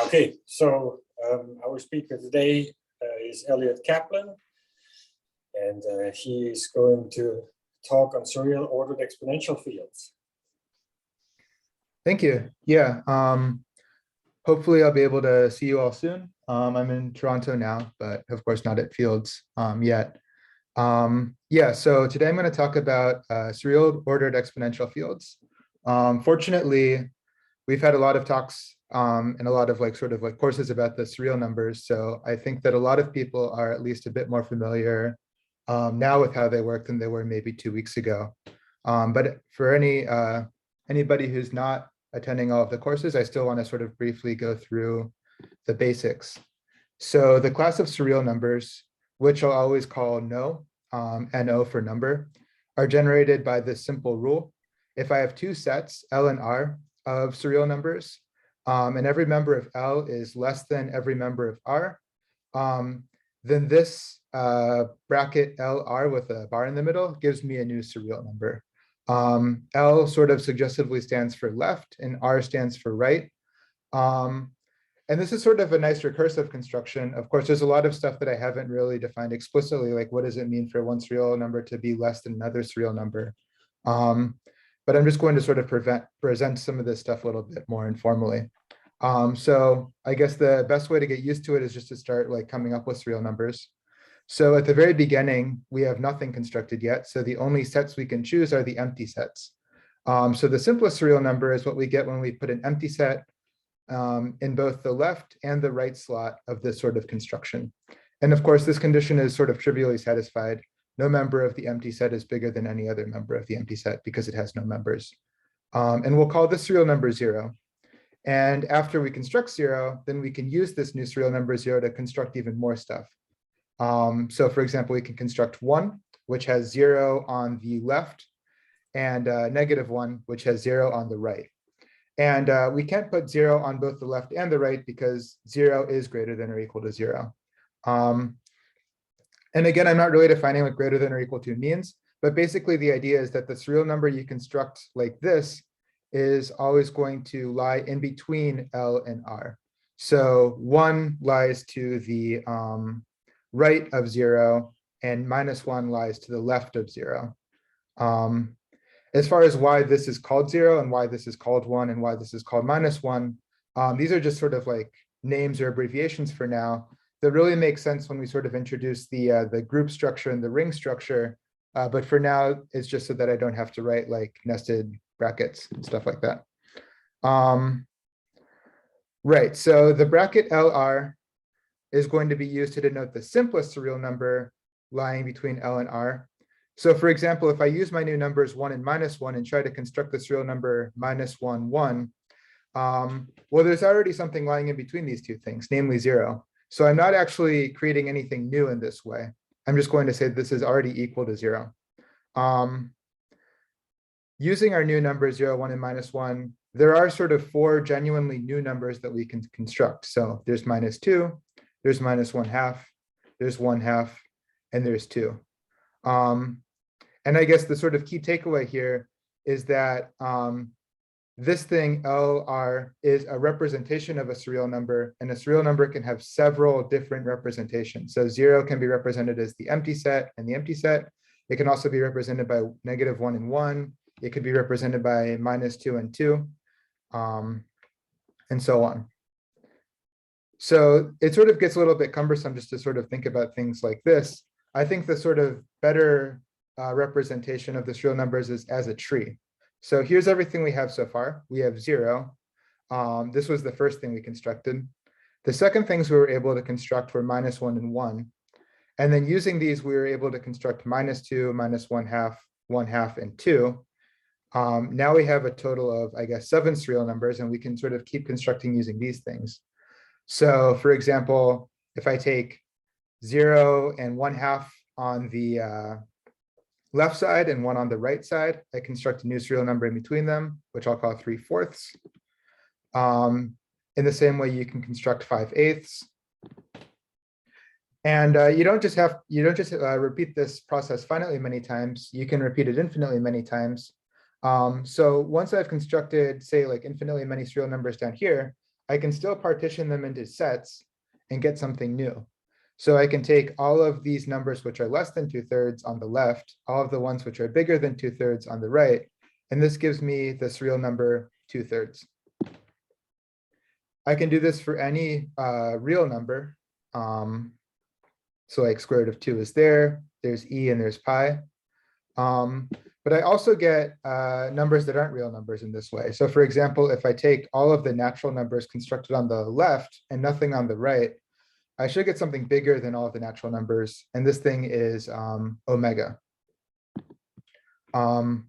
Okay, so our speaker today is Elliot Kaplan, and he is going to talk on Surreal ordered exponential fields. Thank you. Yeah, hopefully I'll be able to see you all soon. I'm in Toronto now, but of course not at Fields yet. Yeah, so today I'm going to talk about Surreal ordered exponential fields. Fortunately, we've had a lot of talks and a lot of courses about the Surreal numbers. So I think that a lot of people are at least a bit more familiar now with how they work than they were maybe 2 weeks ago. But for anybody who's not attending all of the courses, I still want to sort of briefly go through the basics. So the class of Surreal numbers, which I'll always call no, NO for number, are generated by this simple rule. If I have two sets, L and R, of Surreal numbers, and every member of L is less than every member of R, then this bracket LR with a bar in the middle gives me a new Surreal number. L sort of suggestively stands for left and R stands for right. And this is sort of a nice recursive construction. Of course, there's a lot of stuff that I haven't really defined explicitly, like what does it mean for one Surreal number to be less than another Surreal number? But I'm just going to sort of present some of this stuff a little bit more informally. So I guess the best way to get used to it is just to start like coming up with Surreal numbers. So at the very beginning, we have nothing constructed yet. So the only sets we can choose are the empty sets. So the simplest Surreal number is what we get when we put an empty set in both the left and the right slot of this sort of construction. And of course, this condition is sort of trivially satisfied. No member of the empty set is bigger than any other member of the empty set because it has no members. And we'll call this Surreal number 0. And after we construct 0, then we can use this new Surreal number 0 to construct even more stuff. So for example, we can construct 1, which has 0 on the left, and -1, which has 0 on the right. And we can't put 0 on both the left and the right because 0 is greater than or equal to 0. And again, I'm not really defining what greater than or equal to means, but basically the idea is that the Surreal number you construct like this is always going to lie in between L and R. So 1 lies to the right of 0, and -1 lies to the left of 0. As far as why this is called 0 and why this is called 1 and why this is called -1, these are just sort of like names or abbreviations for now that really make sense when we sort of introduce the group structure and the ring structure. But for now, it's just so that I don't have to write like nested brackets and stuff like that. Right, so the bracket LR is going to be used to denote the simplest Surreal number lying between L and R. So for example, if I use my new numbers 1 and -1 and try to construct the Surreal number -1, 1, well, there's already something lying in between these two things, namely 0. So I'm not actually creating anything new in this way. I'm just going to say this is already equal to 0. Using our new numbers 0, 1, and -1, there are sort of 4 genuinely new numbers that we can construct. So there's -2, there's -1/2, there's 1/2, and there's 2. And I guess the sort of key takeaway here is that this thing LR is a representation of a Surreal number, and a Surreal number can have several different representations. So 0 can be represented as the empty set and the empty set. It can also be represented by -1 and 1. It could be represented by -2 and 2, and so on. So it sort of gets a little bit cumbersome just to sort of think about things like this. I think the sort of better representation of the Surreal numbers is as a tree. So here's everything we have so far. We have 0. This was the first thing we constructed. The second things we were able to construct were -1 and 1. And then using these, we were able to construct -2, -1/2, 1/2, and 2. Now we have a total of, I guess, 7 Surreal numbers, and we can sort of keep constructing using these things. So for example, if I take 0 and 1/2 on the left side and 1 on the right side, I construct a new Surreal number in between them, which I'll call 3/4. In the same way, you can construct 5/8. And you don't just repeat this process finitely many times. You can repeat it infinitely many times. So once I've constructed, say, like infinitely many Surreal numbers down here, I can still partition them into sets and get something new. So I can take all of these numbers which are less than 2/3 on the left, all of the ones which are bigger than 2/3 on the right, and this gives me this real number 2/3. I can do this for any real number. So like square root of 2 is there, there's e and there's pi. But I also get numbers that aren't real numbers in this way. So for example, if I take all of the natural numbers constructed on the left and nothing on the right, I should get something bigger than all of the natural numbers. And this thing is omega. And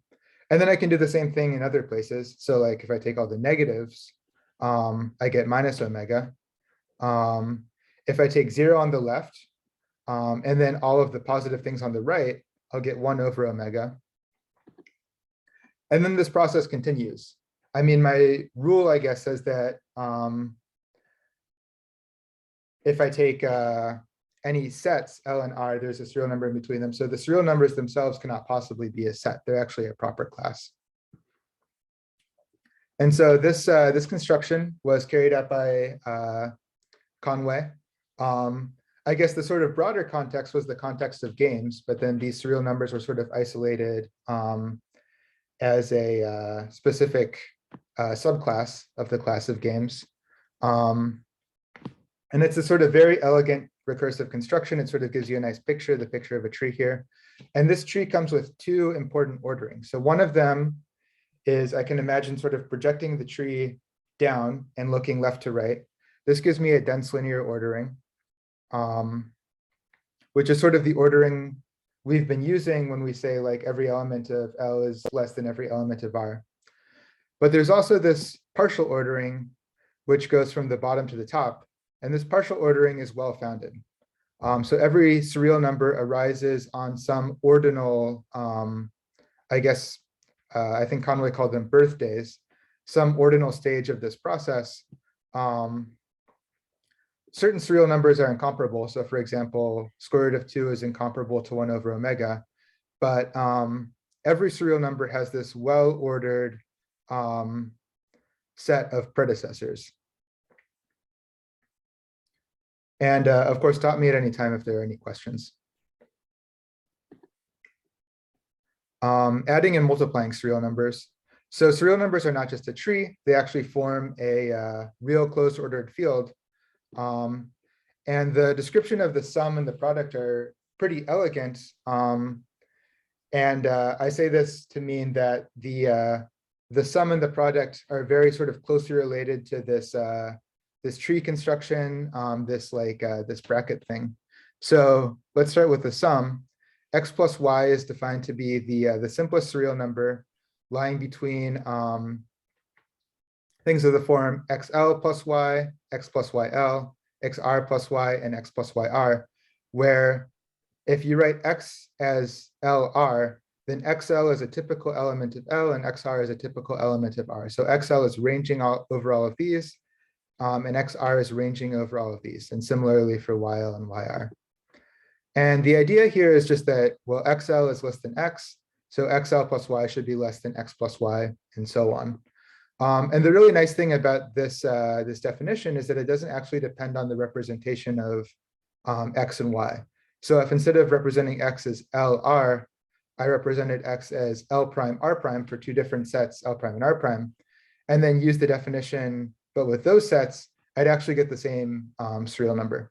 then I can do the same thing in other places. So like if I take all the negatives, I get minus omega. If I take 0 on the left, and then all of the positive things on the right, I'll get 1 over omega. And then this process continues. I mean, my rule, I guess, says that if I take any sets, L and R, there's this real number in between them. So the real numbers themselves cannot possibly be a set. They're actually a proper class. And so this, this construction was carried out by Conway. I guess the sort of broader context was the context of games, but then these surreal numbers were sort of isolated as a specific subclass of the class of games. And it's a sort of very elegant recursive construction. It sort of gives you a nice picture, the picture of a tree here. And this tree comes with 2 important orderings. So one of them is I can imagine sort of projecting the tree down and looking left to right. This gives me a dense linear ordering, which is sort of the ordering we've been using when we say like every element of L is less than every element of R. But there's also this partial ordering, which goes from the bottom to the top. And this partial ordering is well-founded. So every surreal number arises on some ordinal, I guess, I think Conway called them birthdays, some ordinal stage of this process. Certain surreal numbers are incomparable. So for example, square root of 2 is incomparable to 1 over omega. But every surreal number has this well-ordered set of predecessors. And of course, stop me at any time if there are any questions. Adding and multiplying surreal numbers. So surreal numbers are not just a tree, they actually form a real closed ordered field. And the description of the sum and the product are pretty elegant. And I say this to mean that the sum and the product are very sort of closely related to this this tree construction, this bracket thing. So let's start with the sum. X plus y is defined to be the simplest surreal number lying between things of the form xl plus y, x plus yl, xr plus y, and x plus yr, where if you write x as lr, then xl is a typical element of L and xr is a typical element of R. So xl is ranging over all of these, and xr is ranging over all of these, and similarly for yl and yr. And the idea here is just that, well, xl is less than x, so xl plus y should be less than x plus y, and so on. And the really nice thing about this, this definition is that it doesn't actually depend on the representation of x and y. So if instead of representing x as LR, I represented x as L prime R prime for 2 different sets, L prime and R prime, and then use the definition, but with those sets, I'd actually get the same surreal number.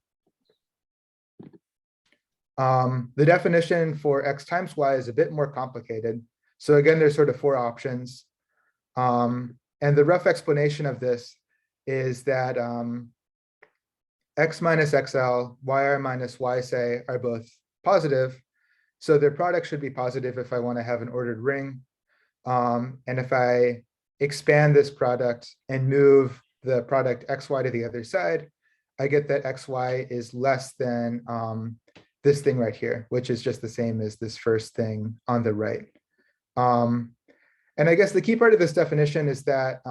The definition for x times y is a bit more complicated. So again, there's sort of 4 options. And the rough explanation of this is that x minus xl, yr minus y say are both positive. So their product should be positive if I want to have an ordered ring. And if I expand this product and move the product xy to the other side, I get that xy is less than this thing right here, which is just the same as this first thing on the right. And I guess the key part of this definition is that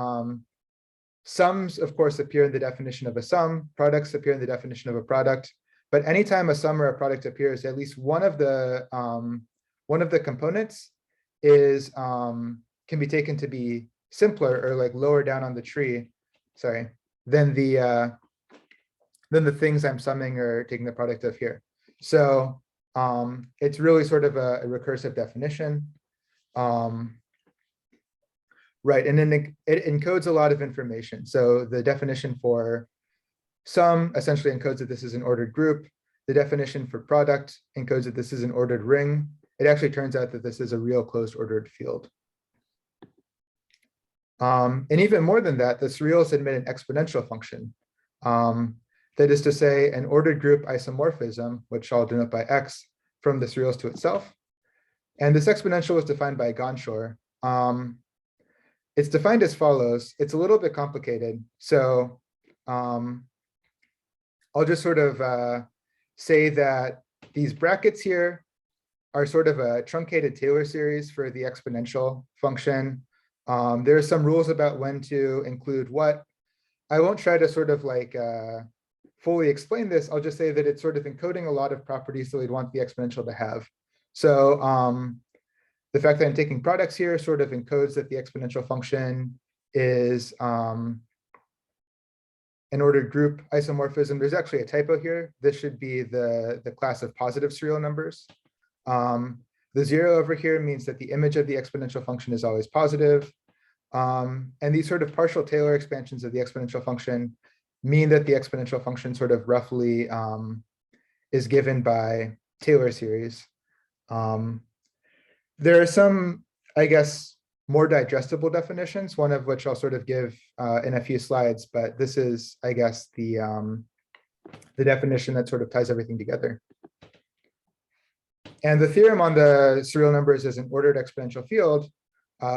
sums, of course, appear in the definition of a sum, products appear in the definition of a product, but anytime a sum or a product appears, at least one of the components is can be taken to be simpler or like lower down on the tree. Sorry, than the things I'm summing or taking the product of here. So it's really sort of a recursive definition. Right, and then it encodes a lot of information. So the definition for sum essentially encodes that this is an ordered group. The definition for product encodes that this is an ordered ring. It actually turns out that this is a real closed ordered field. And even more than that, the surreals admit an exponential function. That is to say, an ordered group isomorphism, which I'll denote by x, from the surreals to itself. And this exponential is defined by Gonshor. It's defined as follows. It's a little bit complicated. So I'll just sort of say that these brackets here are sort of a truncated Taylor series for the exponential function. There are some rules about when to include what. I won't try to sort of like fully explain this. I'll just say that it's sort of encoding a lot of properties that we'd want the exponential to have. So the fact that I'm taking products here sort of encodes that the exponential function is an ordered group isomorphism. There's actually a typo here. This should be the class of positive serial numbers. The 0 over here means that the image of the exponential function is always positive. And these sort of partial Taylor expansions of the exponential function mean that the exponential function sort of roughly is given by Taylor series. There are some, I guess, more digestible definitions, one of which I'll sort of give in a few slides, but this is, I guess, the definition that sort of ties everything together. And the theorem on the surreal numbers as an ordered exponential field,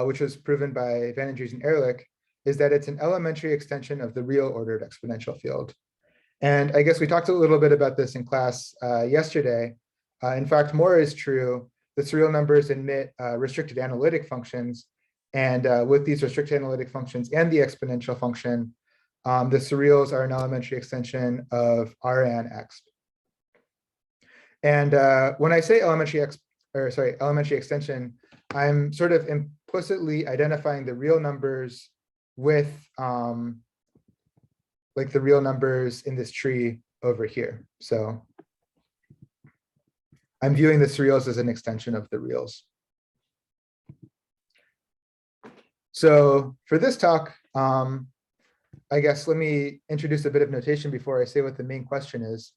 which was proven by Vanendries and Ehrlich, is that it's an elementary extension of the real ordered exponential field. And I guess we talked a little bit about this in class yesterday. In fact, more is true. The surreal numbers admit restricted analytic functions. And with these restricted analytic functions and the exponential function, the surreals are an elementary extension of Rn exp. And when I say elementary extension, I'm sort of implicitly identifying the real numbers with like the real numbers in this tree over here. So I'm viewing the surreals as an extension of the reals. So for this talk, I guess let me introduce a bit of notation before I say what the main question is.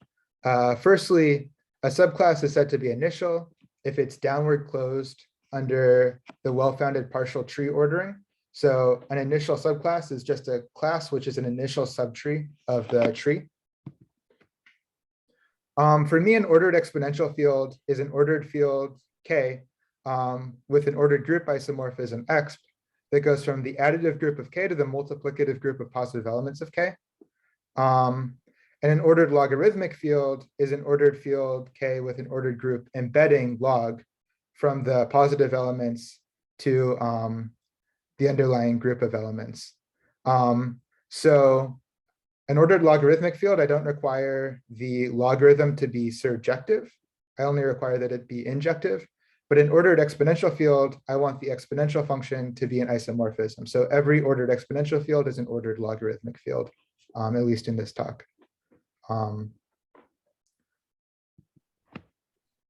Firstly, a subclass is said to be initial if it's downward closed under the well-founded partial tree ordering. So an initial subclass is just a class which is an initial subtree of the tree. For me, an ordered exponential field is an ordered field K with an ordered group isomorphism exp that goes from the additive group of K to the multiplicative group of positive elements of K. And an ordered logarithmic field is an ordered field K with an ordered group embedding log from the positive elements to the underlying group of elements. So an ordered logarithmic field, I don't require the logarithm to be surjective. I only require that it be injective. But in ordered exponential field, I want the exponential function to be an isomorphism. So every ordered exponential field is an ordered logarithmic field, at least in this talk.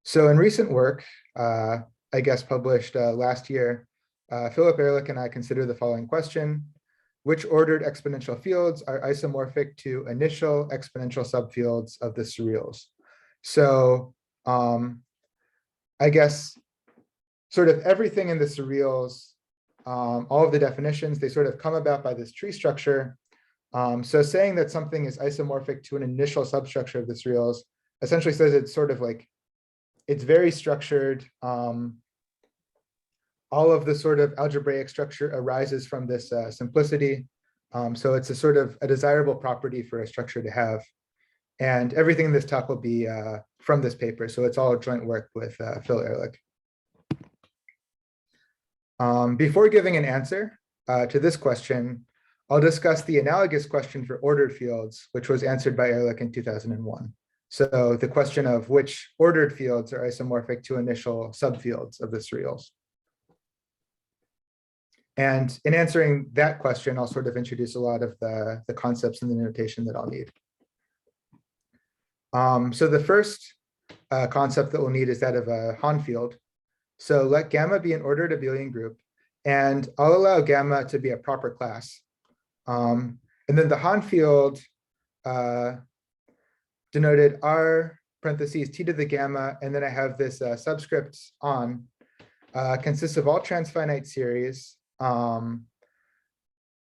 So in recent work, I guess published last year, Philip Ehrlich and I consider the following question: which ordered exponential fields are isomorphic to initial exponential subfields of the surreals? So I guess sort of everything in the surreals, all of the definitions, they sort of come about by this tree structure. So saying that something is isomorphic to an initial substructure of the surreals essentially says it's sort of like, it's very structured. All of the sort of algebraic structure arises from this simplicity. So it's a sort of a desirable property for a structure to have. And everything in this talk will be from this paper. So it's all joint work with Phil Ehrlich. Before giving an answer to this question, I'll discuss the analogous question for ordered fields, which was answered by Ehrlich in 2001. So the question of which ordered fields are isomorphic to initial subfields of the surreals. And in answering that question, I'll sort of introduce a lot of the concepts and the notation that I'll need. So the first concept that we'll need is that of a Hahn field. So let gamma be an ordered abelian group, and I'll allow gamma to be a proper class. And then the Hahn field denoted R parentheses t to the gamma, and then I have this subscript on, consists of all transfinite series, R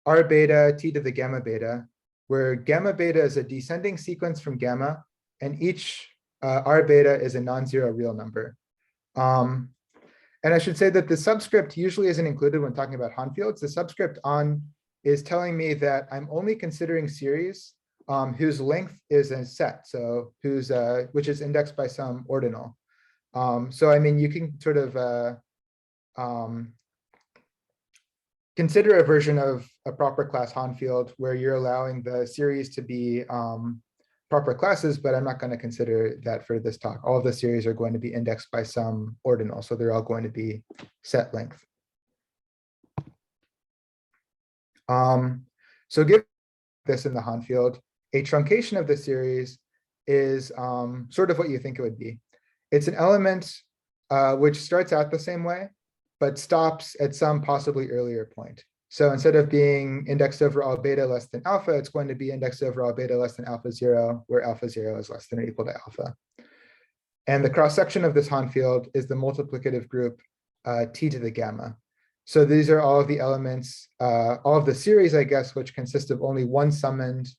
beta t to the gamma beta, where gamma beta is a descending sequence from gamma, and each R beta is a non-zero real number. And I should say that the subscript usually isn't included when talking about Hahn fields. The subscript on is telling me that I'm only considering series whose length is a set, so which is indexed by some ordinal. So I mean, you can sort of consider a version of a proper class Hahn field where you're allowing the series to be proper classes, but I'm not going to consider that for this talk. All of the series are going to be indexed by some ordinal, so they're all going to be set length. So given this in the Hahn field, a truncation of the series is sort of what you think it would be. It's an element which starts out the same way, but stops at some possibly earlier point. So instead of being indexed over all beta less than alpha, it's going to be indexed over all beta less than alpha 0, where alpha 0 is less than or equal to alpha. And the cross-section of this Hahn field is the multiplicative group t to the gamma. So these are all of the elements, all of the series, I guess, which consist of only one summoned,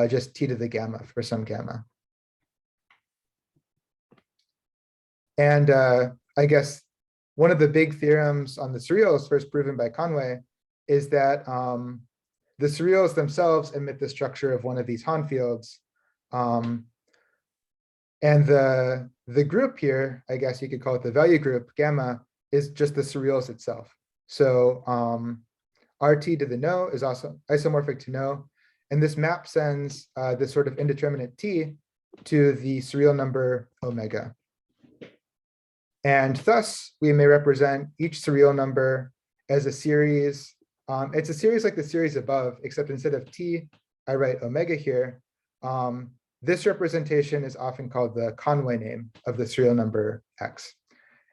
just t to the gamma for some gamma. And I guess one of the big theorems on the surreals first proven by Conway is that the surreals themselves emit the structure of one of these Hahn fields. And the group here, I guess you could call it the value group, gamma, is just the surreals itself. So RT to the no is also isomorphic to no. And this map sends this sort of indeterminate t to the surreal number omega. And thus, we may represent each surreal number as a series. It's a series like the series above, except instead of t, I write omega here. This representation is often called the Conway name of the surreal number x.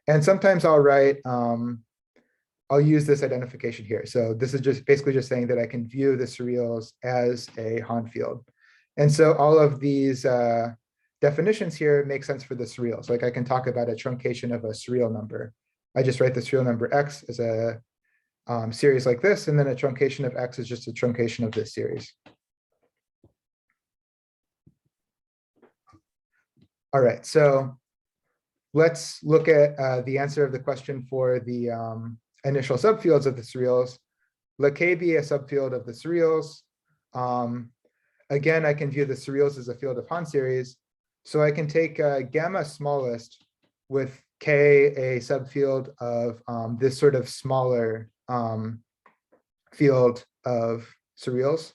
And sometimes I'll write, I'll use this identification here. So this is just basically just saying that I can view the surreals as a Hahn field. And so all of these definitions here make sense for the surreals. Like I can talk about a truncation of a surreal number. I just write the surreal number x as a series like this, and then a truncation of x is just a truncation of this series. All right, so let's look at the answer of the question for the initial subfields of the surreals. Let K be a subfield of the surreals. Again, I can view the surreals as a field of Hahn series. So I can take gamma smallest with K a subfield of this sort of smaller field of surreals.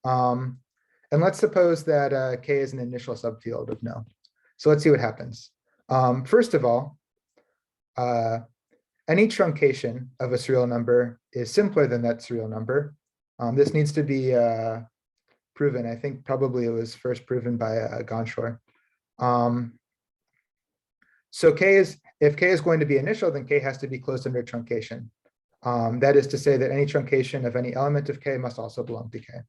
And let's suppose that K is an initial subfield of no. So let's see what happens. First of all, any truncation of a surreal number is simpler than that surreal number. This needs to be proven. I think probably it was first proven by Gonshor. So if K is going to be initial, then K has to be closed under truncation. That is to say that any truncation of any element of K must also belong to K.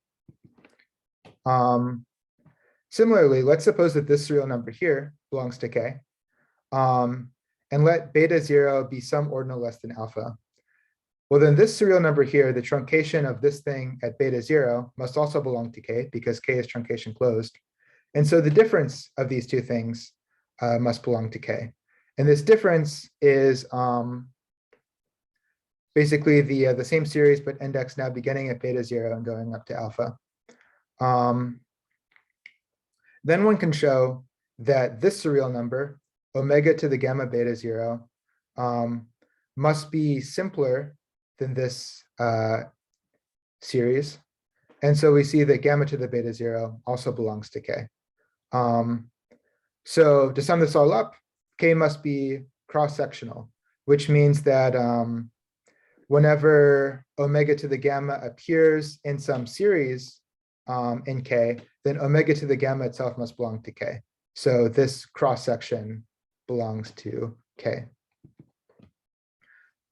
Similarly, let's suppose that this surreal number here belongs to K. And let beta 0 be some ordinal less than alpha. Well, then this surreal number here, the truncation of this thing at beta 0 must also belong to K because K is truncation closed. And so the difference of these two things must belong to K. And this difference is basically the same series, but index now beginning at beta 0 and going up to alpha. Then one can show that this surreal number, omega to the gamma beta 0, must be simpler than this series. And so we see that gamma to the beta 0 also belongs to K. So to sum this all up, K must be cross-sectional, which means that whenever omega to the gamma appears in some series in K, then omega to the gamma itself must belong to K. So this cross section belongs to K.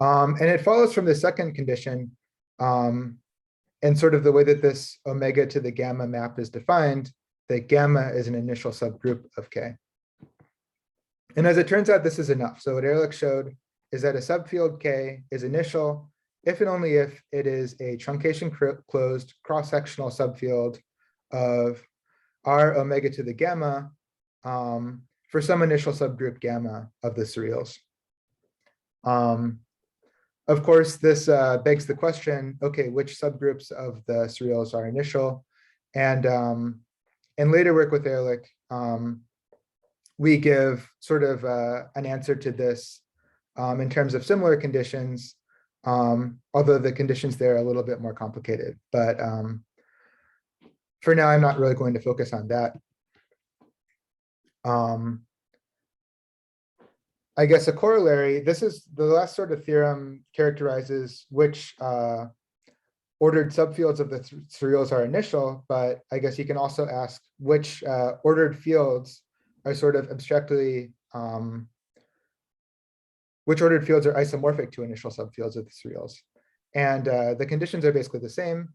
And it follows from the second condition, and sort of the way that this omega to the gamma map is defined, that gamma is an initial subgroup of K. And as it turns out, this is enough. So what Elliot showed is that a subfield K is initial if and only if it is a truncation closed cross-sectional subfield of R omega to the gamma for some initial subgroup gamma of the surreals. Of course, this begs the question, okay, which subgroups of the surreals are initial? And in later work with Elliot, we give sort of an answer to this in terms of similar conditions, although the conditions there are a little bit more complicated. But for now, I'm not really going to focus on that. I guess a corollary, this is the last sort of theorem characterizes which ordered subfields of the surreals are initial, but I guess you can also ask which ordered fields are sort of abstractly, which ordered fields are isomorphic to initial subfields of the surreals. And the conditions are basically the same.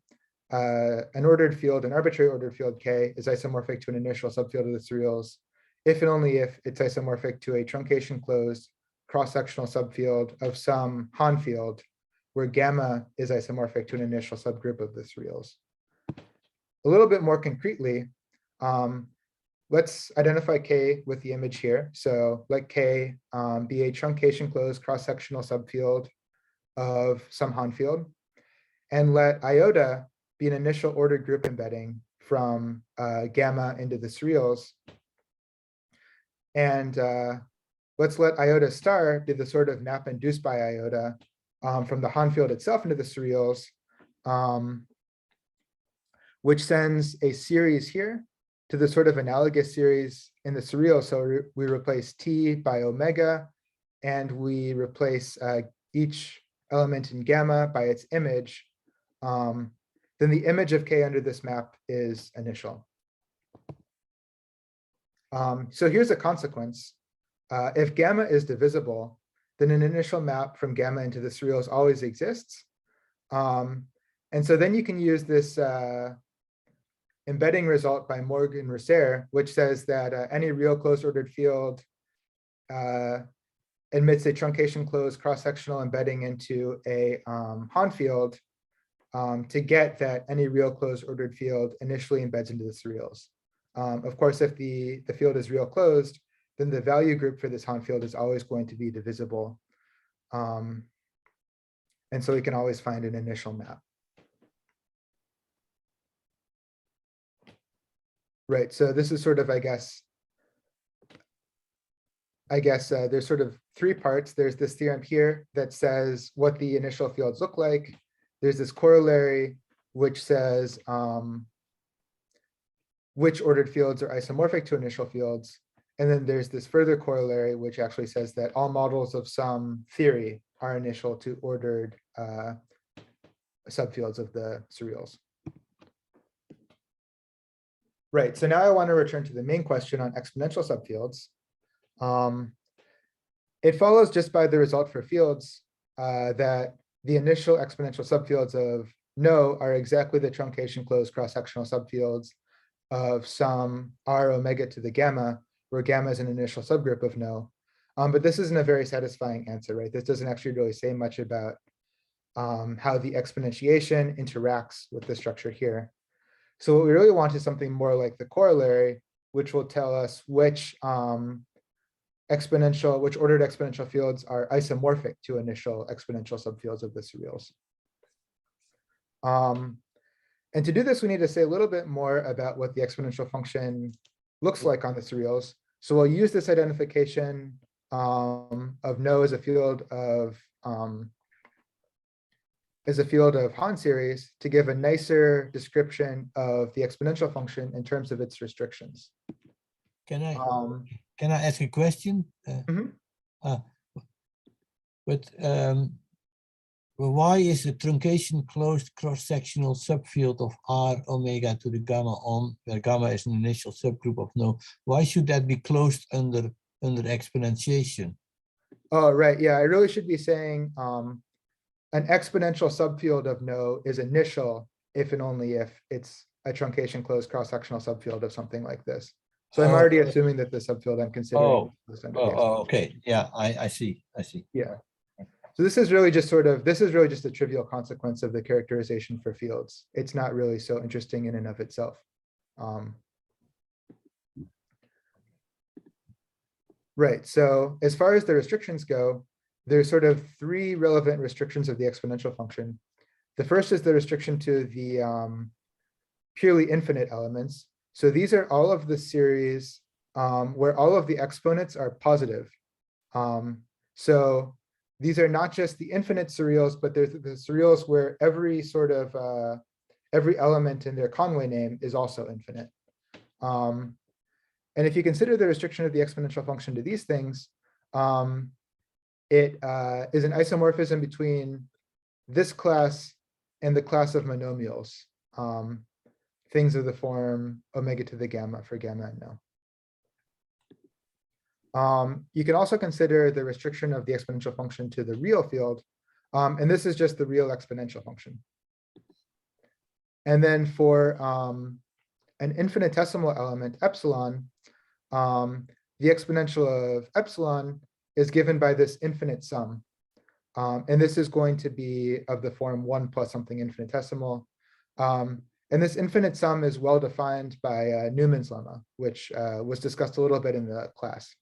An ordered field, an arbitrary ordered field K is isomorphic to an initial subfield of the surreals, if and only if it's isomorphic to a truncation closed cross-sectional subfield of some Hahn field, where gamma is isomorphic to an initial subgroup of the surreals. A little bit more concretely, let's identify K with the image here. So let K be a truncation closed cross-sectional subfield of some Hahn field, and let iota be an initial ordered group embedding from gamma into the surreals. And let's let iota star be the sort of map induced by iota from the Hahn field itself into the surreals, which sends a series here to the sort of analogous series in the surreal. So we replace T by omega, and we replace each element in gamma by its image. Then the image of K under this map is initial. So here's a consequence. If gamma is divisible, then an initial map from gamma into the surreals always exists. And so then you can use this embedding result by Morgan-Rousser, which says that any real closed ordered field admits a truncation closed cross-sectional embedding into a Hahn field to get that any real closed ordered field initially embeds into the surreals. Of course, if the field is real closed, then the value group for this Hahn field is always going to be divisible. And so we can always find an initial map. Right, so this is sort of, I guess there's sort of three parts. There's this theorem here that says what the initial fields look like. There's this corollary, which says which ordered fields are isomorphic to initial fields. And then there's this further corollary, which actually says that all models of some theory are initial to ordered subfields of the surreals. Right, so now I want to return to the main question on exponential subfields. It follows just by the result for fields that the initial exponential subfields of no are exactly the truncation closed cross-sectional subfields of some R omega to the gamma, where gamma is an initial subgroup of no. But this isn't a very satisfying answer, right? This doesn't actually really say much about how the exponentiation interacts with the structure here. So what we really want is something more like the corollary, which will tell us which ordered exponential fields are isomorphic to initial exponential subfields of the surreals. And to do this, we need to say a little bit more about what the exponential function looks like on the surreals. So we'll use this identification of no as a field of Hahn series to give a nicer description of the exponential function in terms of its restrictions. Can I ask a question? Well, why is the truncation closed cross-sectional subfield of R omega to the gamma on, where gamma is an initial subgroup of no? Why should that be closed under exponentiation? Oh, right. Yeah, I really should be saying an exponential subfield of no is initial if and only if it's a truncation closed cross-sectional subfield of something like this. So I'm already assuming that the subfield I'm considering. Okay. Yeah, I see. Yeah. So this is really just a trivial consequence of the characterization for fields. It's not really so interesting in and of itself. Right. So as far as the restrictions go, there's sort of three relevant restrictions of the exponential function. The first is the restriction to the purely infinite elements. So these are all of the series where all of the exponents are positive. So these are not just the infinite surreals, but there's the surreals where every sort of every element in their Conway name is also infinite. And if you consider the restriction of the exponential function to these things, it is an isomorphism between this class and the class of monomials, things of the form omega to the gamma for gamma and no. You can also consider the restriction of the exponential function to the real field. And this is just the real exponential function. And then for an infinitesimal element, epsilon, the exponential of epsilon is given by this infinite sum. And this is going to be of the form 1 plus something infinitesimal. And this infinite sum is well defined by Newman's lemma, which was discussed a little bit in the class.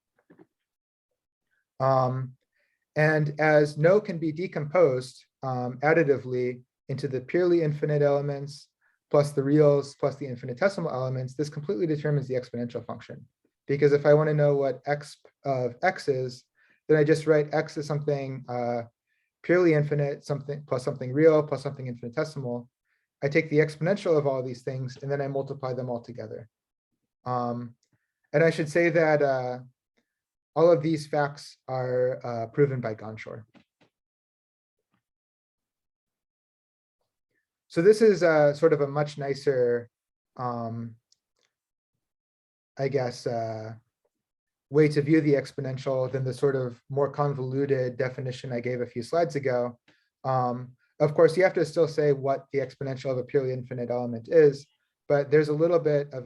And as no can be decomposed additively into the purely infinite elements plus the reals plus the infinitesimal elements, this completely determines the exponential function. Because if I want to know what x of x is, then I just write x as something purely infinite, something plus something real plus something infinitesimal. I take the exponential of all these things and then I multiply them all together. And I should say that all of these facts are proven by Gonshor. So this is sort of a much nicer, I guess, way to view the exponential than the sort of more convoluted definition I gave a few slides ago. Of course, you have to still say what the exponential of a purely infinite element is, but there's a little bit of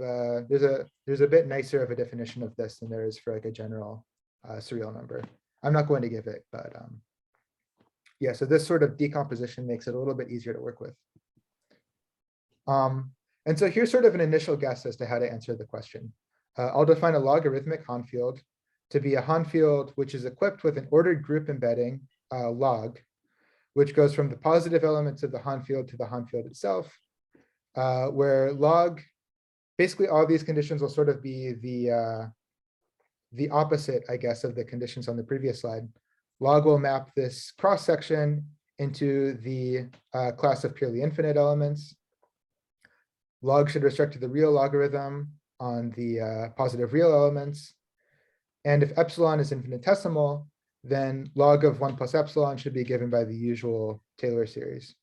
there's a bit nicer of a definition of this than there is for like a general surreal number. I'm not going to give it, but yeah, so this sort of decomposition makes it a little bit easier to work with. And so here's sort of an initial guess as to how to answer the question. I'll define a logarithmic Hahn field to be a Hahn field which is equipped with an ordered group embedding log, which goes from the positive elements of the Hahn field to the Hahn field itself, where log, basically all these conditions will sort of be the opposite, I guess, of the conditions on the previous slide. Log will map this cross section into the class of purely infinite elements. Log should restrict to the real logarithm on the positive real elements. And if epsilon is infinitesimal, then log of 1 plus epsilon should be given by the usual Taylor series.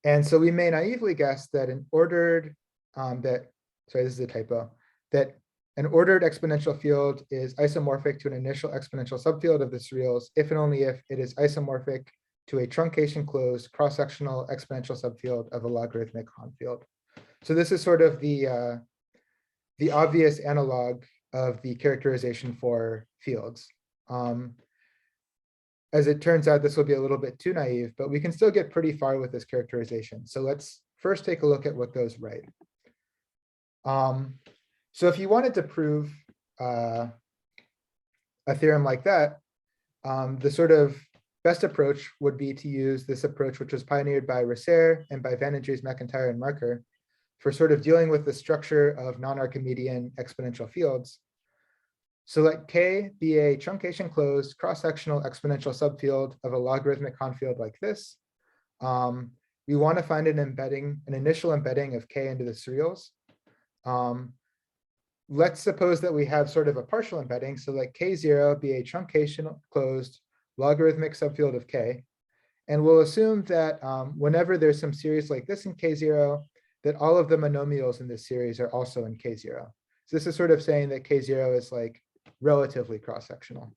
And so we may naively guess that an ordered, sorry, this is a typo, that an ordered exponential field is isomorphic to an initial exponential subfield of the surreals if and only if it is isomorphic to a truncation closed cross-sectional exponential subfield of a logarithmic Hahn field. So this is sort of the obvious analog of the characterization for fields. As it turns out, this will be a little bit too naive, but we can still get pretty far with this characterization. So let's first take a look at what goes right. So if you wanted to prove a theorem like that, the sort of best approach would be to use this approach, which was pioneered by Rasser and by Van Andries, McIntyre, and Marker, for sort of dealing with the structure of non-Archimedean exponential fields. So let K be a truncation closed cross-sectional exponential subfield of a logarithmic Hahn field like this. We want to find an initial embedding of K into the surreals. Let's suppose that we have sort of a partial embedding. So let K0 be a truncation closed logarithmic subfield of K. And we'll assume that whenever there's some series like this in K0, that all of the monomials in this series are also in K0. So this is sort of saying that K0 is like relatively cross-sectional.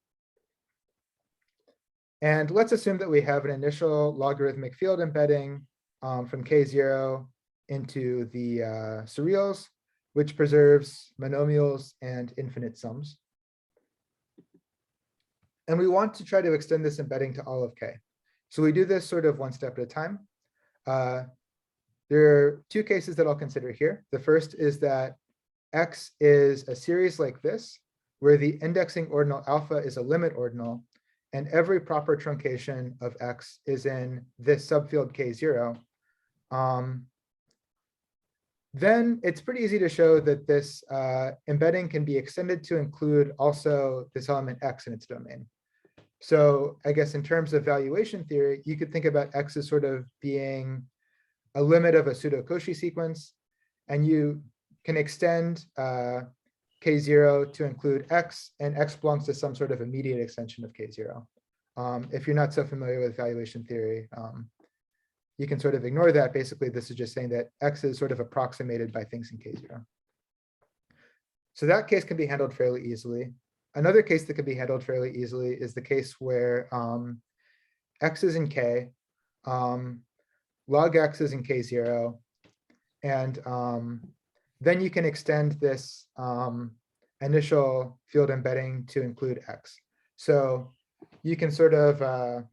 And let's assume that we have an initial logarithmic field embedding from K0 into the surreals, which preserves monomials and infinite sums. And we want to try to extend this embedding to all of K. So we do this sort of one step at a time. There are two cases that I'll consider here. The first is that X is a series like this, where the indexing ordinal alpha is a limit ordinal, and every proper truncation of X is in this subfield K0. Then it's pretty easy to show that this embedding can be extended to include also this element X in its domain. So I guess in terms of valuation theory, you could think about X as sort of being a limit of a pseudo-Cauchy sequence, and you can extend K0 to include X, and X belongs to some sort of immediate extension of K0. If you're not so familiar with valuation theory, you can sort of ignore that. Basically, this is just saying that X is sort of approximated by things in K0. So that case can be handled fairly easily. Another case that can be handled fairly easily is the case where X is in K, log X is in K0, and then you can extend this initial field embedding to include X. So you can sort of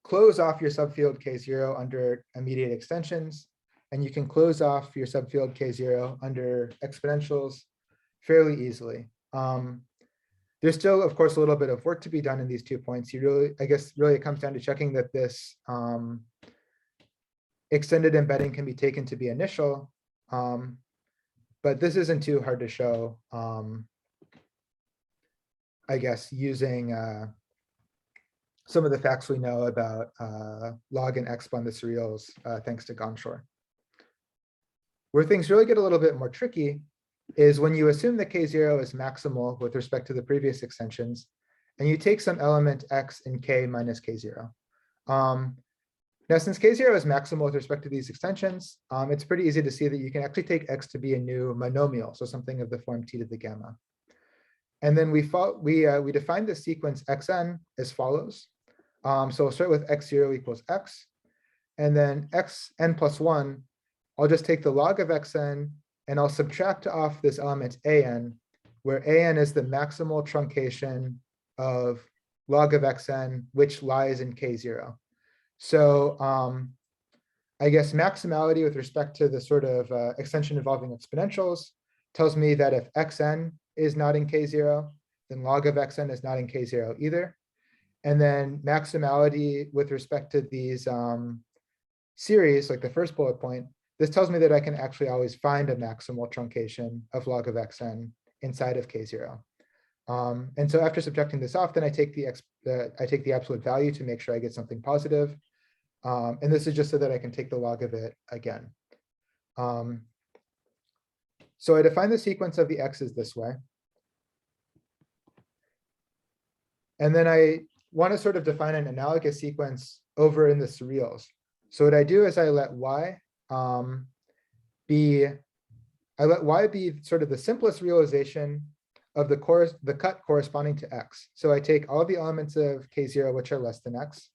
close off your subfield K0 under immediate extensions, and you can close off your subfield K0 under exponentials fairly easily. There's still, of course, a little bit of work to be done in these 2 points. I guess really it comes down to checking that this extended embedding can be taken to be initial, but this isn't too hard to show, I guess, using some of the facts we know about log and exp on the surreals, thanks to Gonshore. Where things really get a little bit more tricky is when you assume that K0 is maximal with respect to the previous extensions, and you take some element X in K minus K0. Now, since K0 is maximal with respect to these extensions, it's pretty easy to see that you can actually take X to be a new monomial, so something of the form T to the gamma. And then we define the sequence Xn as follows. So we'll start with X0 equals X, and then Xn plus 1, I'll just take the log of Xn, and I'll subtract off this element an, where an is the maximal truncation of log of xn, which lies in K0. So I guess maximality with respect to the sort of extension involving exponentials tells me that if xn is not in K0, then log of xn is not in K0 either. And then maximality with respect to these series, like the first bullet point, this tells me that I can actually always find a maximal truncation of log of xn inside of K0. And so after subtracting this off, then I take the absolute value to make sure I get something positive. And this is just so that I can take the log of it again. So I define the sequence of the x's this way. And then I want to sort of define an analogous sequence over in the surreals. So what I do is I let y be sort of the simplest realization of the cut corresponding to x. So I take all the elements of K0 which are less than x.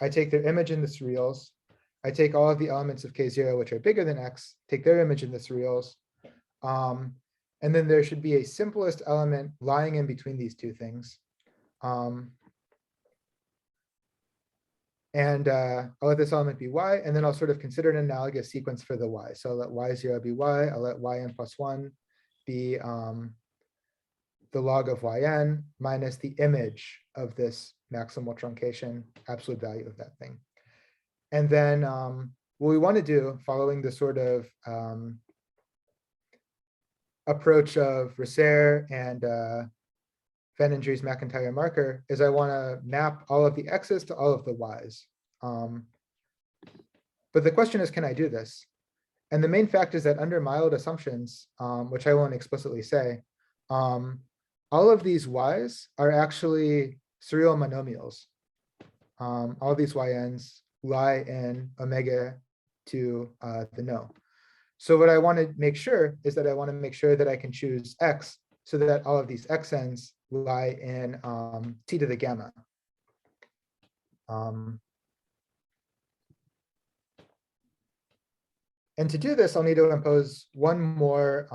I take their image in the surreals. I take all of the elements of K0 which are bigger than x, take their image in the surreals. And then there should be a simplest element lying in between these two things. And I'll let this element be y, and then I'll sort of consider an analogous sequence for the y. So I'll let y0 be y, I'll let yn plus 1 be the log of yn minus the image of this maximal truncation, absolute value of that thing. And then what we want to do, following the sort of approach of Reser and Van and Dries McIntyre marker, is I want to map all of the x's to all of the y's. But the question is, can I do this? And the main fact is that under mild assumptions, which I won't explicitly say, all of these y's are actually Surreal monomials. All these YNs lie in omega to the no. So what I want to make sure is that I want to make sure that I can choose X so that all of these XNs lie in T to the gamma. And to do this, I'll need to impose one more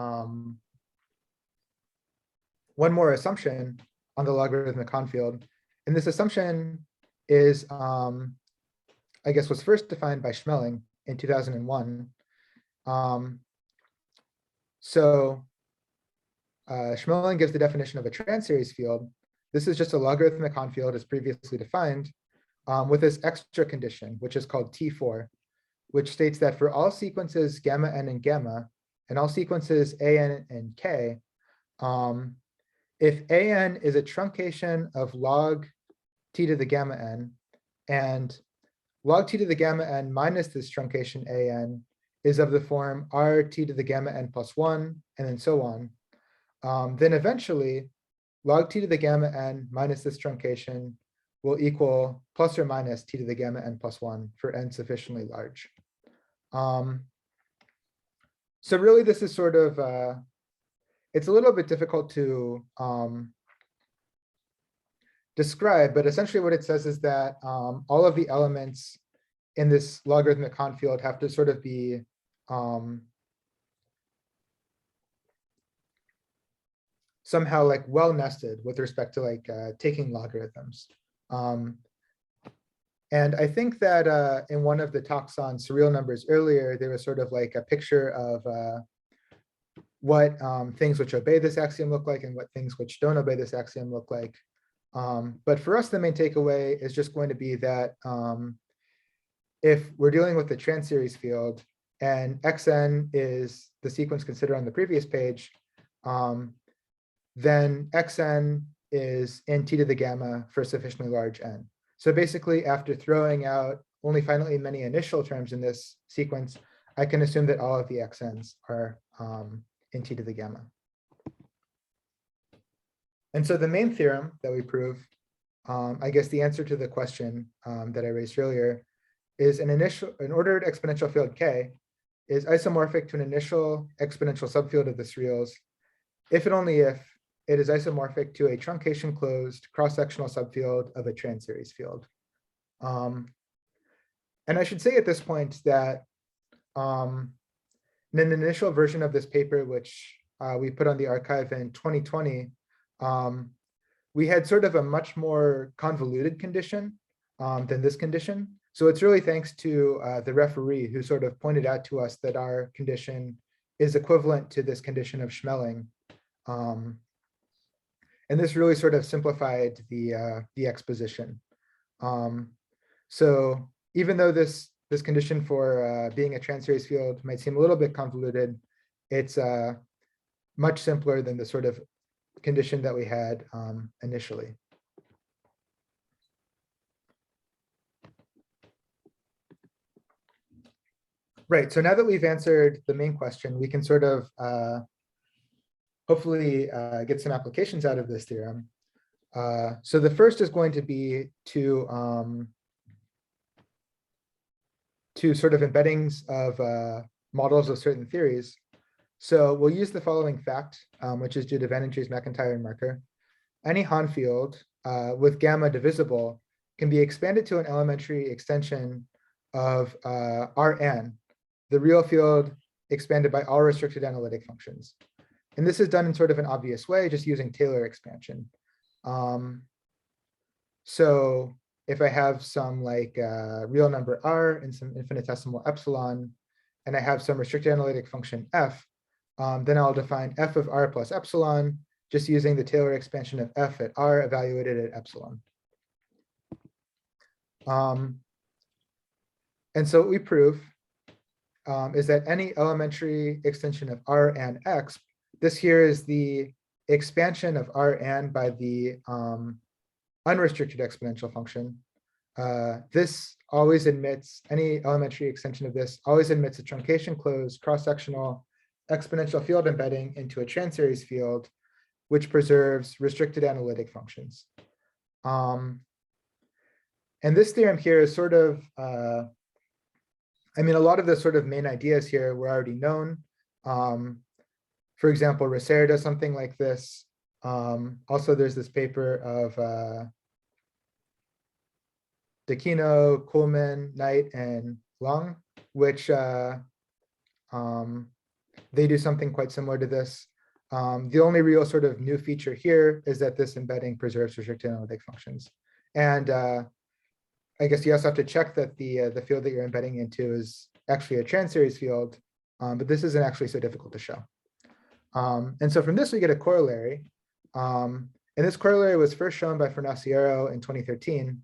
assumption on the logarithmic Hahn field. And this assumption is, I guess, was first defined by Schmeling in 2001. Schmeling gives the definition of a Transeries field. This is just a logarithmic Hahn field as previously defined, with this extra condition, which is called T4, which states that for all sequences gamma n and gamma, and all sequences an and k, if an is a truncation of log t to the gamma n, and log t to the gamma n minus this truncation an is of the form r t to the gamma n plus 1, and then so on, then eventually log t to the gamma n minus this truncation will equal plus or minus t to the gamma n plus 1 for n sufficiently large. So really this is sort of, it's a little bit difficult to describe, but essentially what it says is that all of the elements in this logarithmic Hahn field have to sort of be somehow like well nested with respect to like taking logarithms. And I think that in one of the talks on surreal numbers earlier, there was sort of like a picture of what things which obey this axiom look like and what things which don't obey this axiom look like. But for us, the main takeaway is just going to be that if we're dealing with the Transeries field and xn is the sequence considered on the previous page, then xn is in t to the gamma for sufficiently large n. So basically, after throwing out only finitely many initial terms in this sequence, I can assume that all of the xn's are in t to the gamma. And so the main theorem that we prove, I guess the answer to the question that I raised earlier, is an ordered exponential field K is isomorphic to an initial exponential subfield of the surreals, if and only if it is isomorphic to a truncation closed cross-sectional subfield of a Transeries field. And I should say at this point that in an initial version of this paper, which we put on the archive in 2020, we had sort of a much more convoluted condition than this condition. So it's really thanks to the referee who sort of pointed out to us that our condition is equivalent to this condition of Schmeling. And this really sort of simplified the exposition. So even though this condition for being a Transeries field might seem a little bit convoluted, it's much simpler than the sort of condition that we had initially. Right, so now that we've answered the main question, we can sort of hopefully get some applications out of this theorem. So the first is going to be to sort of embeddings of models of certain theories. So we'll use the following fact, which is due to Van Trees, McIntyre, and Marker. Any Hahn field with gamma divisible can be expanded to an elementary extension of Rn, the real field expanded by all restricted analytic functions. And this is done in sort of an obvious way, just using Taylor expansion. So if I have some like real number r and some infinitesimal epsilon, and I have some restricted analytic function f, then I'll define f of r plus epsilon, just using the Taylor expansion of f at r evaluated at epsilon. And so what we prove is that any elementary extension of r and x, this here is the expansion of Rn by the unrestricted exponential function. This always admits, any elementary extension of this always admits a truncation closed cross-sectional exponential field embedding into a Transeries field, which preserves restricted analytic functions. And this theorem here is sort of, I mean, a lot of the sort of main ideas here were already known. For example, Reser does something like this. Also, there's this paper of D'Aquino, Kuhlmann, Knight, and Long, which they do something quite similar to this. The only real sort of new feature here is that this embedding preserves restricted analytic functions. And I guess you also have to check that the field that you're embedding into is actually a Transserial field, but this isn't actually so difficult to show. And so from this, we get a corollary. And this corollary was first shown by Transserial in 2013.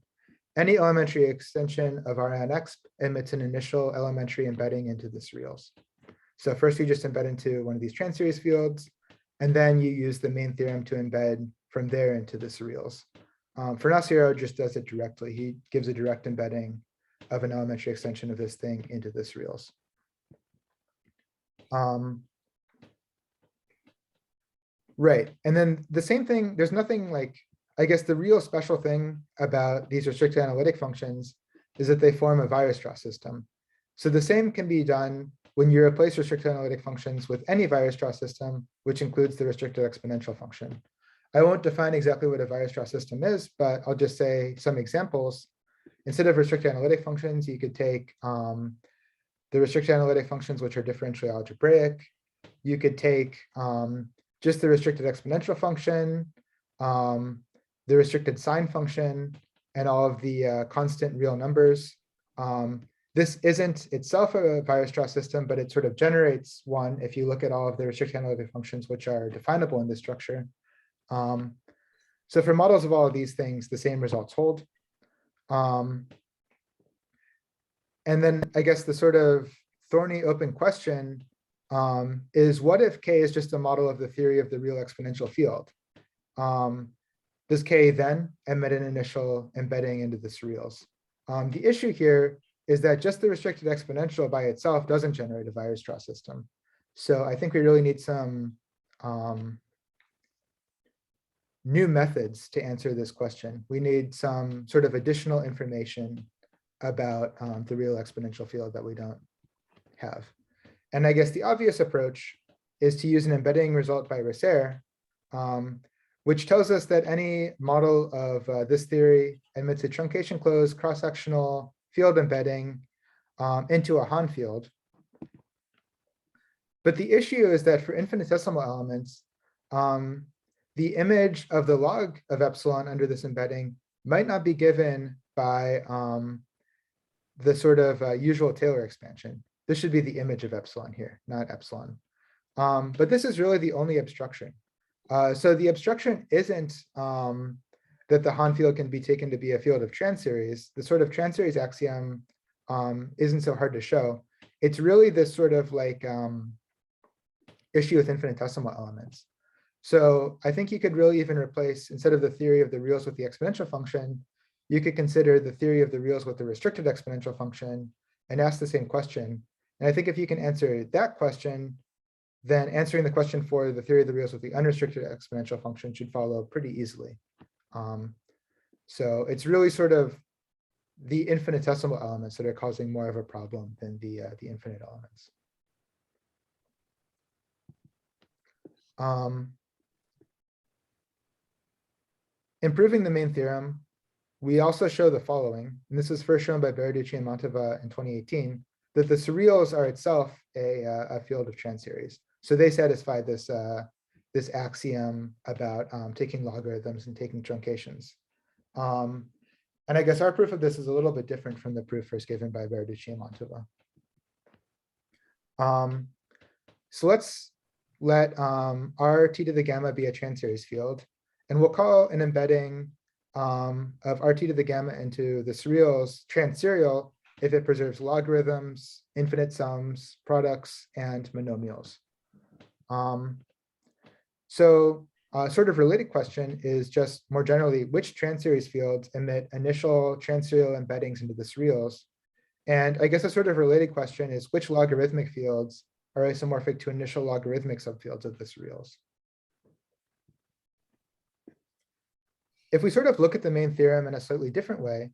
Any elementary extension of R on X emits an initial elementary embedding into the surreals. So first you just embed into one of these Transserial fields, and then you use the main theorem to embed from there into the surreals. Transserial just does it directly. He gives a direct embedding of an elementary extension of this thing into the surreals. Right, and then the same thing, there's nothing like, I guess the real special thing about these restricted analytic functions is that they form a Weierstrass system. So the same can be done when you replace restricted analytic functions with any Weierstrass system, which includes the restricted exponential function. I won't define exactly what a Weierstrass system is, but I'll just say some examples. Instead of restricted analytic functions, you could take the restricted analytic functions, which are differentially algebraic. You could take just the restricted exponential function, the restricted sine function, and all of the constant real numbers. This isn't itself a Weierstrass system, but it sort of generates one if you look at all of the restricted analytic functions which are definable in this structure. So for models of all of these things, the same results hold. And then I guess the sort of thorny open question is, what if K is just a model of the theory of the real exponential field? Does K then emit an initial embedding into the surreals? The issue here is that just the restricted exponential by itself doesn't generate a Weierstrass system. So I think we really need some new methods to answer this question. We need some sort of additional information about the real exponential field that we don't have. And I guess the obvious approach is to use an embedding result by Reser, which tells us that any model of this theory emits a truncation closed cross-sectional field embedding into a Hahn field. But the issue is that for infinitesimal elements, the image of the log of epsilon under this embedding might not be given by the sort of usual Taylor expansion. This should be the image of epsilon here, not epsilon. But this is really the only obstruction. So the obstruction isn't that the Hahn field can be taken to be a field of Transseries. The sort of Transseries axiom isn't so hard to show. It's really this sort of like issue with infinitesimal elements. So I think you could really even replace, instead of the theory of the reals with the exponential function, you could consider the theory of the reals with the restricted exponential function and ask the same question. And I think if you can answer that question, then answering the question for the theory of the reals with the unrestricted exponential function should follow pretty easily. So it's really sort of the infinitesimal elements that are causing more of a problem than the infinite elements. Improving the main theorem, we also show the following, and this was first shown by Berardici and Mantova in 2018, that the surreals are itself a field of Transserials. So they satisfy this, this axiom about taking logarithms and taking truncations. And I guess our proof of this is a little bit different from the proof first given by Berardici and Mantova. So let's let RT to the gamma be a Transserials field, and we'll call an embedding of RT to the gamma into the surreals Transserial if it preserves logarithms, infinite sums, products, and monomials. So a sort of related question is just more generally, which Transserials fields emit initial Transserial embeddings into the surreals? And I guess a sort of related question is, which logarithmic fields are isomorphic to initial logarithmic subfields of the surreals? if we sort of look at the main theorem in a slightly different way,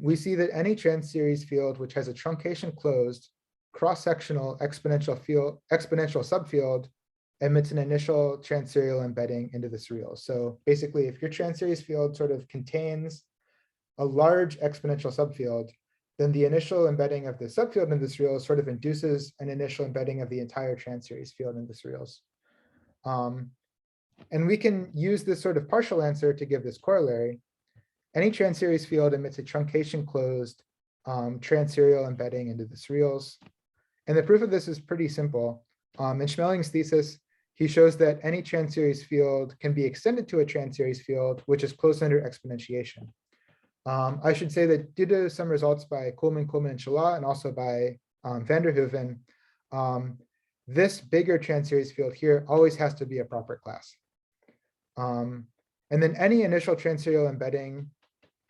we see that any Transeries field which has a truncation closed cross-sectional exponential subfield emits an initial Transserial embedding into the Surreal. So basically, if your Transeries field sort of contains a large exponential subfield, then the initial embedding of the subfield in the Surreal sort of induces an initial embedding of the entire Transeries field in the Surreals. And we can use this sort of partial answer to give this corollary. Any Transeries field emits a truncation closed Transserial embedding into the Surreals. And the proof of this is pretty simple. In Schmeling's thesis, he shows that any Transeries field can be extended to a Transeries field, which is closed under exponentiation. I should say that due to some results by Coleman, and Shalah, and also by van der Hoeven, this bigger Transeries field here always has to be a proper class. And then any initial Transserial embedding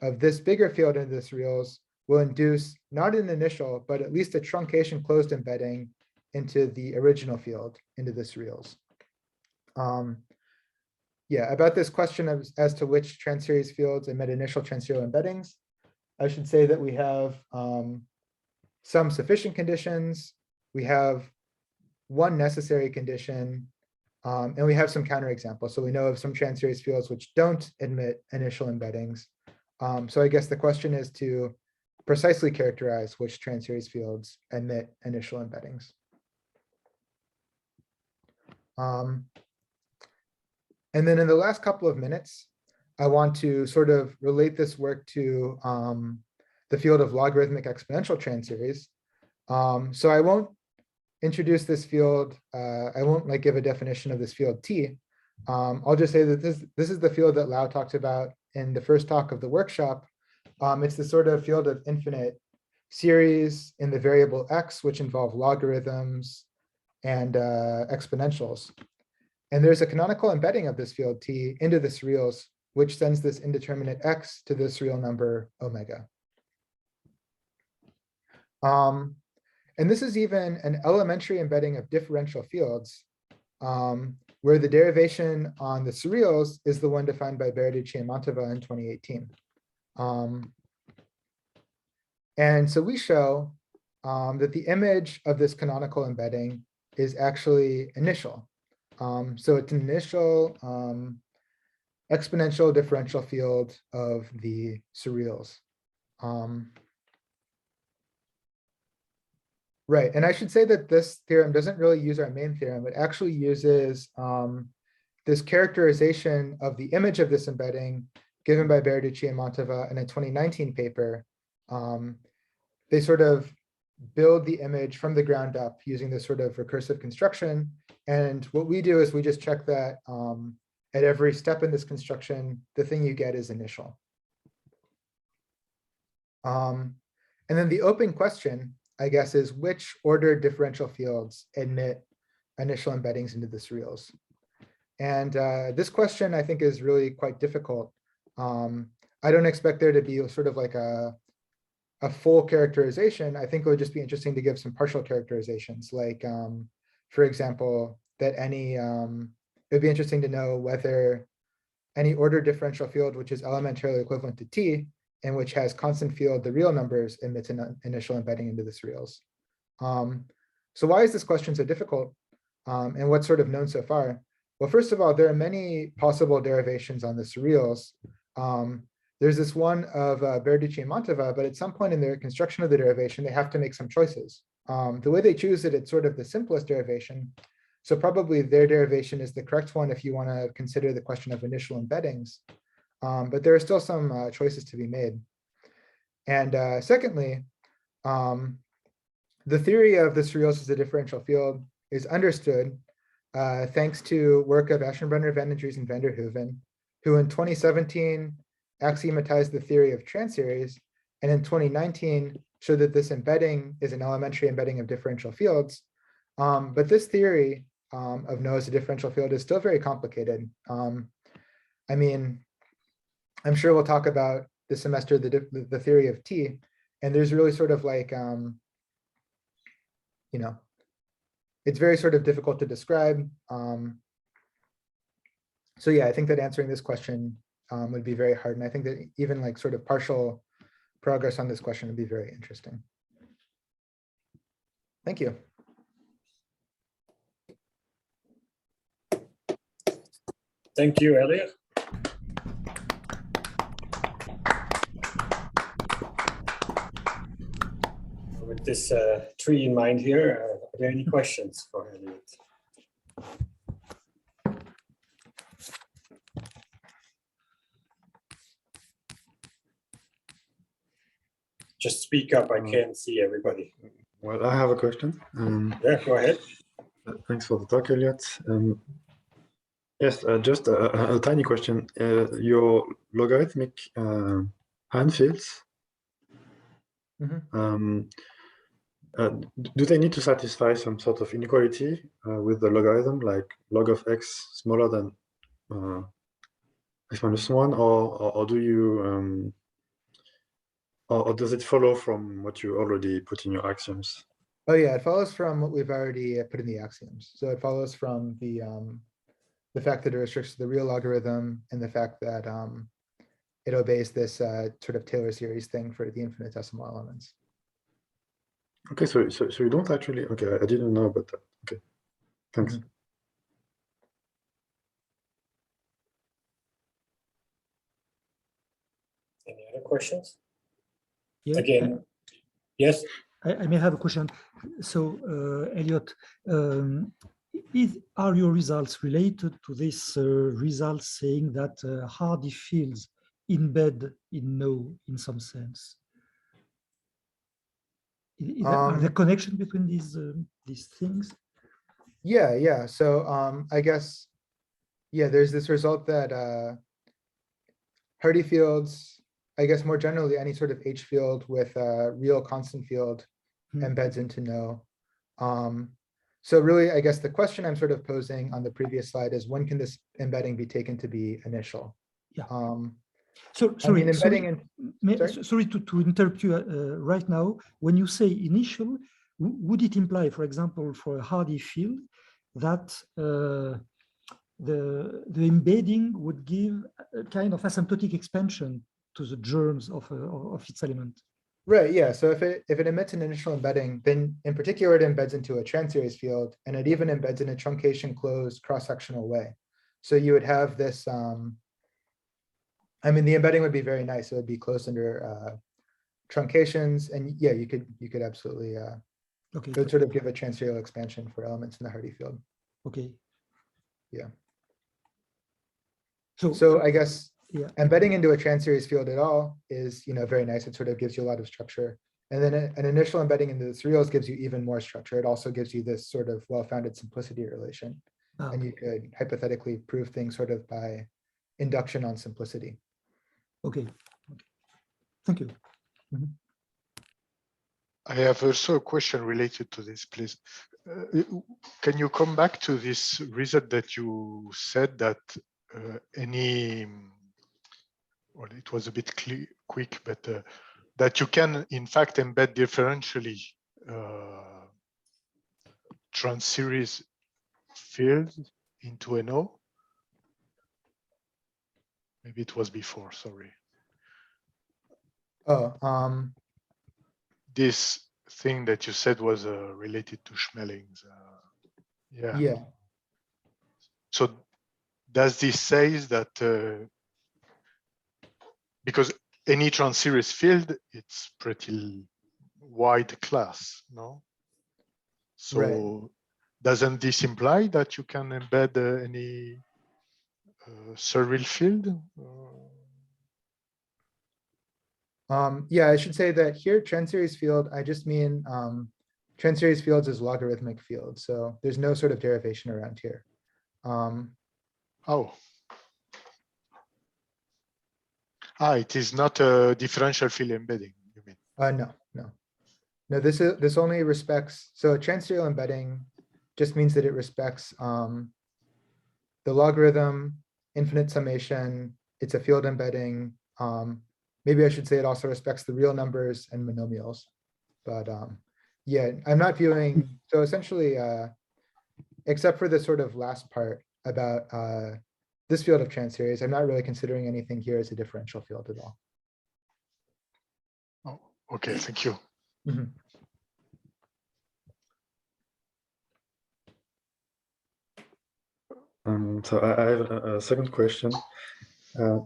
of this bigger field into the Surreals will induce not an initial, but at least a truncation closed embedding into the original field into the Surreals. Yeah, about this question as to which Transeries fields emit initial Transserial embeddings, I should say that we have some sufficient conditions, we have one necessary condition, and we have some counterexamples. So we know of some Transeries fields which don't emit initial embeddings. So I guess the question is to precisely characterize which Transeries fields emit initial embeddings. And then in the last couple of minutes, I want to sort of relate this work to the field of logarithmic exponential Transeries. So I won't introduce this field. I won't like give a definition of this field T. I'll just say that this is the field that Lau talked about in the first talk of the workshop. It's the sort of field of infinite series in the variable x, which involve logarithms and exponentials. And there's a canonical embedding of this field T into the Surreals, which sends this indeterminate x to this real number omega. And this is even an elementary embedding of differential fields, where the derivation on the Surreals is the one defined by Berardici and Mantova in 2018. And so we show that the image of this canonical embedding is actually initial. So it's an initial exponential differential field of the Surreals. Right, and I should say that this theorem doesn't really use our main theorem. It actually uses this characterization of the image of this embedding given by Berardici and Mantova in a 2019 paper. They sort of build the image from the ground up using this sort of recursive construction. And what we do is we just check that at every step in this construction, the thing you get is initial. And then the open question, I guess, is which ordered differential fields emit initial embeddings into the Surreals? And this question, I think, is really quite difficult. I don't expect there to be sort of like a full characterization. I think it would just be interesting to give some partial characterizations, like, for example, that any, it would be interesting to know whether any ordered differential field, which is elementarily equivalent to T, and which has constant field, the real numbers, emits an initial embedding into the Surreals. So why is this question so difficult? And what's sort of known so far? Well, first of all, there are many possible derivations on the Surreals. There's this one of Berardici and Mantova, but at some point in their construction of the derivation, they have to make some choices. The way they choose it, it's sort of the simplest derivation. So probably their derivation is the correct one if you want to consider the question of initial embeddings. But there are still some choices to be made. And secondly, the theory of the Surreals as a differential field is understood thanks to work of Aschenbrenner, Van den Dries, and van der Hoeven, who in 2017 axiomatized the theory of Transseries, and in 2019 showed that this embedding is an elementary embedding of differential fields. But this theory of No as a differential field is still very complicated. I mean, I'm sure we'll talk about this semester the theory of T, and there's really sort of like, you know, it's very sort of difficult to describe. So yeah, I think that answering this question would be very hard. And I think that even like sort of partial progress on this question would be very interesting. Thank you. Thank you, Elliot. With this tree in mind here, are there any questions for Elliot? Just speak up, I can't see everybody. Well, I have a question. Yeah, go ahead. Thanks for the talk, Elliot. Yes, just a tiny question. Your logarithmic Hahn fields, do they need to satisfy some sort of inequality with the logarithm, like log of x smaller than x minus 1, or do you or does it follow from what you already put in your axioms? Oh yeah, it follows from what we've already put in the axioms. So it follows from the fact that it restricts the real logarithm and the fact that it obeys this sort of Taylor series thing for the infinitesimal elements. Okay, so you don't actually, okay, I didn't know about that. Okay, thanks. Any other questions? Yeah, Again, yes. I may have a question. So, Elliot, are your results related to this result saying that Hardy fields embed in no in some sense? Are there connection between these things? Yeah. So I guess, yeah, there's this result that Hardy fields, I guess more generally, any sort of H field with a real constant field embeds into no. So really, I guess the question I'm sort of posing on the previous slide is when can this embedding be taken to be initial? Yeah. So sorry, I mean, embedding sorry to interrupt you right now. When you say initial, would it imply, for example, for a Hardy field, that the embedding would give a kind of asymptotic expansion to the germs of its element? Right, yeah. So if it emits an initial embedding, then in particular it embeds into a Transserial field, and it even embeds in a truncation closed cross-sectional way. So you would have this, I mean, the embedding would be very nice. It would be closed under truncations, and yeah, you could absolutely okay. It would sort of give a Transserial expansion for elements in the Hardy field. Okay. Yeah. So I guess yeah, embedding into a Transserial field at all is, very nice. It sort of gives you a lot of structure. And then an initial embedding into the Surreals gives you even more structure. It also gives you this sort of well-founded simplicity relation. And you could hypothetically prove things sort of by induction on simplicity. Okay. Thank you. I have also a question related to this, please. Can you come back to this result that you said that well, it was a bit quick, but that you can in fact embed differentially Transseries fields into an O? Maybe it was before, sorry. Oh, This thing that you said was related to Schmelling's. yeah. So does this say that because any Transeries field, it's pretty wide class, no? So Right. doesn't this imply that you can embed any Surreal field? Yeah, I should say that here, Transeries field, I just mean Transeries fields is logarithmic field. So there's no sort of derivation around here. Oh. It is not a differential field embedding, you mean? No, this only respects, so a Transserial embedding just means that it respects the logarithm, infinite summation, it's a field embedding. Maybe I should say it also respects the real numbers and monomials. But yeah, I'm not viewing, so essentially, except for the sort of last part about this field of Transeries. I'm not really considering anything here as a differential field at all. Oh, okay, thank you. Mhm. So I have a second question.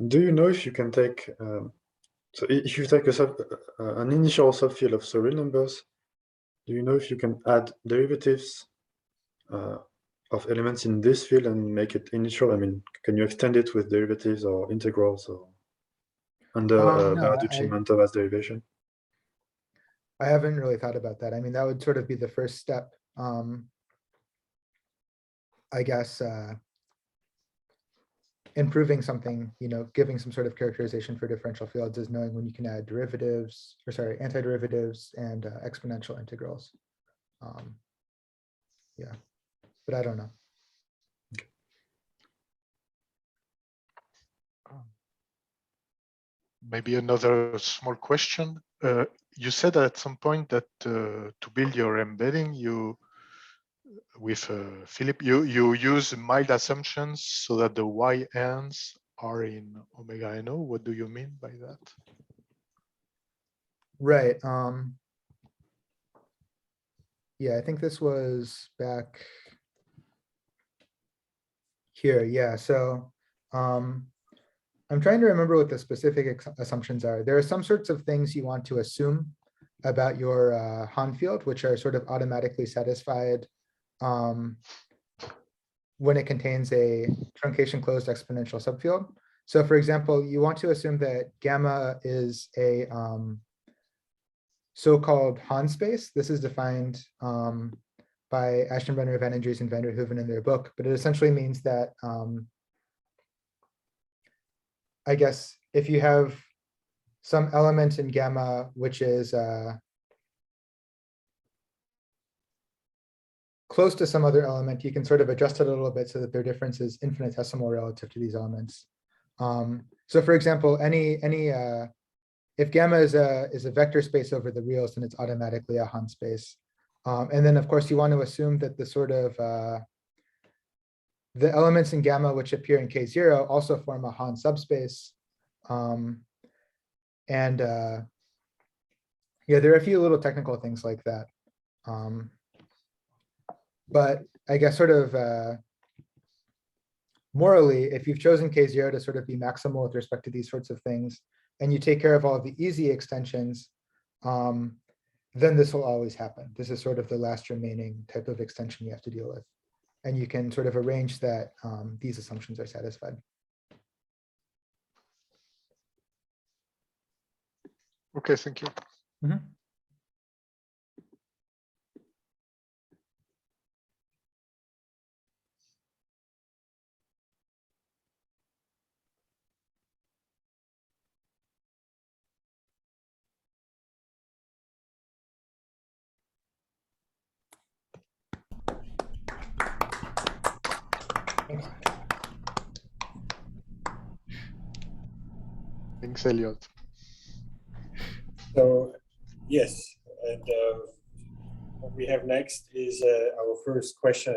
Do you know if you can take so if you take an initial subfield of surreal numbers, do you know if you can add derivatives of elements in this field and make it initial? I mean, can you extend it with derivatives or integrals or under No, Baraducci-Mantova derivation? I haven't really thought about that. I mean, that would sort of be the first step. I guess improving something, giving some sort of characterization for differential fields is knowing when you can add derivatives, or sorry, antiderivatives and exponential integrals. Yeah, but I don't know. Maybe another small question. You said at some point that to build your embedding, with Philip, you use mild assumptions so that the y ends are in omega no. What do you mean by that? Right. Yeah, I think this was back here. Yeah. So I'm trying to remember what the specific assumptions are. There are some sorts of things you want to assume about your Hahn field, which are sort of automatically satisfied when it contains a truncation closed exponential subfield. So for example, you want to assume that gamma is a so-called Hahn space. This is defined by Ashton-Brenner, Van Andries, and Van der Hoeven in their book, but it essentially means that I guess if you have some element in gamma, which is close to some other element, you can sort of adjust it a little bit so that their difference is infinitesimal relative to these elements. So for example, if gamma is a vector space over the reals, then it's automatically a Hahn space. And then of course you want to assume that the sort of the elements in gamma which appear in K0 also form a Hahn subspace. And yeah, there are a few little technical things like that. But I guess sort of morally, if you've chosen K0 to sort of be maximal with respect to these sorts of things, and you take care of all of the easy extensions, then this will always happen. This is sort of the last remaining type of extension you have to deal with. And you can sort of arrange that these assumptions are satisfied. Okay, thank you. Mm-hmm. Thanks, Elliot. So, yes, and what we have next is our first question